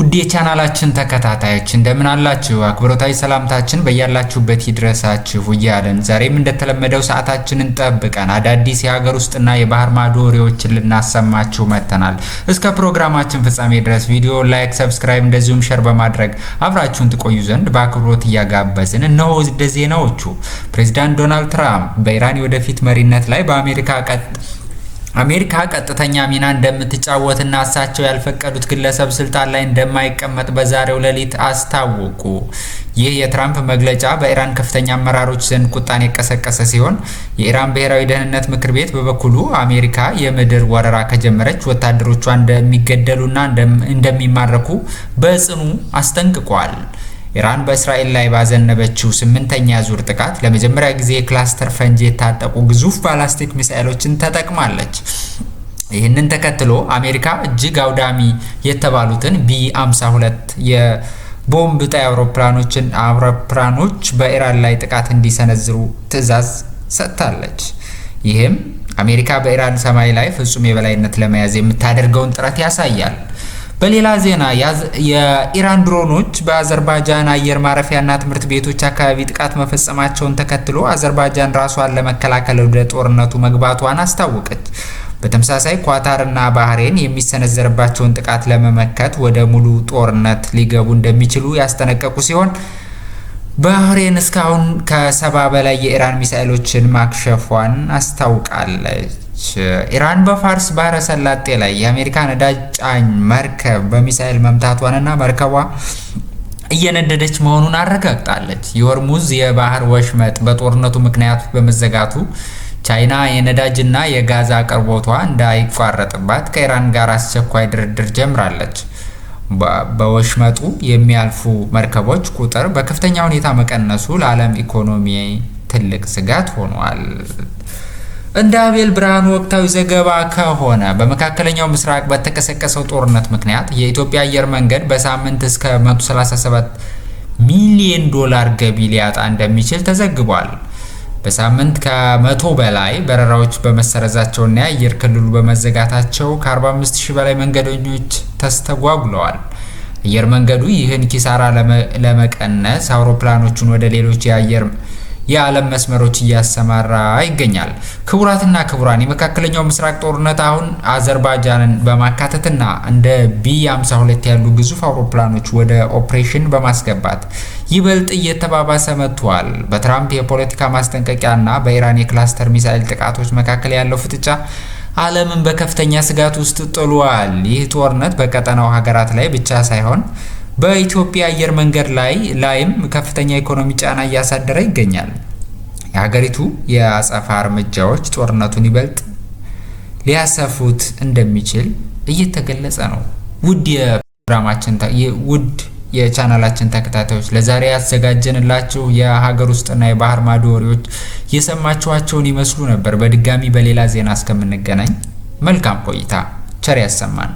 ውድ የቻናላችን ተከታታዮች እንደምን አላችሁ? አክብሮታዊ ሰላምታችን በያላችሁበት ይድረሳችሁ እያልን ዛሬም እንደተለመደው ሰዓታችንን ጠብቀን አዳዲስ የሀገር ውስጥና የባህር ማዶ ወሬዎችን ልናሰማችሁ መጥተናል። እስከ ፕሮግራማችን ፍጻሜ ድረስ ቪዲዮ ላይክ፣ ሰብስክራይብ እንደዚሁም ሼር በማድረግ አብራችሁን ትቆዩ ዘንድ በአክብሮት እያጋበዝን እነሆ ወደ ዜናዎቹ። ፕሬዝዳንት ዶናልድ ትራምፕ በኢራን የወደፊት መሪነት ላይ አሜሪካ ቀጥተኛ ሚና እንደምትጫወትና እሳቸው ያልፈቀዱት ግለሰብ ስልጣን ላይ እንደማይቀመጥ በዛሬው ሌሊት አስታወቁ። ይህ የትራምፕ መግለጫ በኢራን ከፍተኛ አመራሮች ዘንድ ቁጣን የቀሰቀሰ ሲሆን የኢራን ብሔራዊ ደህንነት ምክር ቤት በበኩሉ አሜሪካ የምድር ወረራ ከጀመረች ወታደሮቿ እንደሚገደሉና እንደሚማረኩ በጽኑ አስጠንቅቋል። ኢራን በእስራኤል ላይ ባዘነበችው 8ኛ ዙር ጥቃት ለመጀመሪያ ጊዜ የክላስተር ፈንጂ የታጠቁ ግዙፍ ባላስቲክ ሚሳኤሎችን ተጠቅማለች። ይህንን ተከትሎ አሜሪካ እጅግ አውዳሚ የተባሉትን ቢ52 የቦምብ ጣይ አውሮፕላኖች በኢራን ላይ ጥቃት እንዲሰነዝሩ ትዕዛዝ ሰጥታለች። ይህም አሜሪካ በኢራን ሰማይ ላይ ፍጹም የበላይነት ለመያዝ የምታደርገውን ጥረት ያሳያል። በሌላ ዜና የኢራን ድሮኖች በአዘርባይጃን አየር ማረፊያና ትምህርት ቤቶች አካባቢ ጥቃት መፈጸማቸውን ተከትሎ አዘርባይጃን ራሷን ለመከላከል ወደ ጦርነቱ መግባቷን አስታወቀች። በተመሳሳይ ኳታርና ባህሬን የሚሰነዘርባቸውን ጥቃት ለመመከት ወደ ሙሉ ጦርነት ሊገቡ እንደሚችሉ ያስጠነቀቁ ሲሆን ባህሬን እስካሁን ከ70 በላይ የኢራን ሚሳኤሎችን ማክሸፏን አስታውቃለች። ኢራን በፋርስ ባህረ ሰላጤ ላይ የአሜሪካ ነዳጅ ጫኝ መርከብ በሚሳኤል መምታቷንና መርከቧ እየነደደች መሆኑን አረጋግጣለች። የሆርሙዝ የባህር ወሽመጥ በጦርነቱ ምክንያት በመዘጋቱ ቻይና የነዳጅና የጋዝ አቅርቦቷ እንዳይቋረጥባት ከኢራን ጋር አስቸኳይ ድርድር ጀምራለች። በወሽመጡ የሚያልፉ መርከቦች ቁጥር በከፍተኛ ሁኔታ መቀነሱ ለዓለም ኢኮኖሚ ትልቅ ስጋት ሆኗል። እንደ አቤል ብርሃኑ ወቅታዊ ዘገባ ከሆነ በመካከለኛው ምስራቅ በተቀሰቀሰው ጦርነት ምክንያት የኢትዮጵያ አየር መንገድ በሳምንት እስከ $137 ሚሊዮን ገቢ ሊያጣ እንደሚችል ተዘግቧል። በሳምንት ከ100 በላይ በረራዎች በመሰረዛቸውና የአየር ክልሉ በመዘጋታቸው ከ45,000 በላይ መንገደኞች ተስተጓጉለዋል። አየር መንገዱ ይህን ኪሳራ ለመቀነስ አውሮፕላኖቹን ወደ ሌሎች የዓለም መስመሮች እያሰማራ ይገኛል። ክቡራትና ክቡራን፣ የመካከለኛው ምስራቅ ጦርነት አሁን አዘርባይጃንን በማካተትና እንደ ቢ52 ያሉ ግዙፍ አውሮፕላኖች ወደ ኦፕሬሽን በማስገባት ይበልጥ እየተባባሰ መጥቷል። በትራምፕ የፖለቲካ ማስጠንቀቂያና በኢራን የክላስተር ሚሳኤል ጥቃቶች መካከል ያለው ፍጥጫ ዓለምን በከፍተኛ ስጋት ውስጥ ጥሏል። ይህ ጦርነት በቀጠናው ሀገራት ላይ ብቻ ሳይሆን በኢትዮጵያ አየር መንገድ ላይም ከፍተኛ ኢኮኖሚ ጫና እያሳደረ ይገኛል። የሀገሪቱ የአጸፋ እርምጃዎች ጦርነቱን ይበልጥ ሊያሰፉት እንደሚችል እየተገለጸ ነው። ውድ የቻናላችን ተከታታዮች ለዛሬ ያዘጋጀንላችሁ የሀገር ውስጥና የባህር ማዶ ወሬዎች የሰማችኋቸውን ይመስሉ ነበር። በድጋሚ በሌላ ዜና እስከምንገናኝ መልካም ቆይታ፣ ቸር ያሰማን።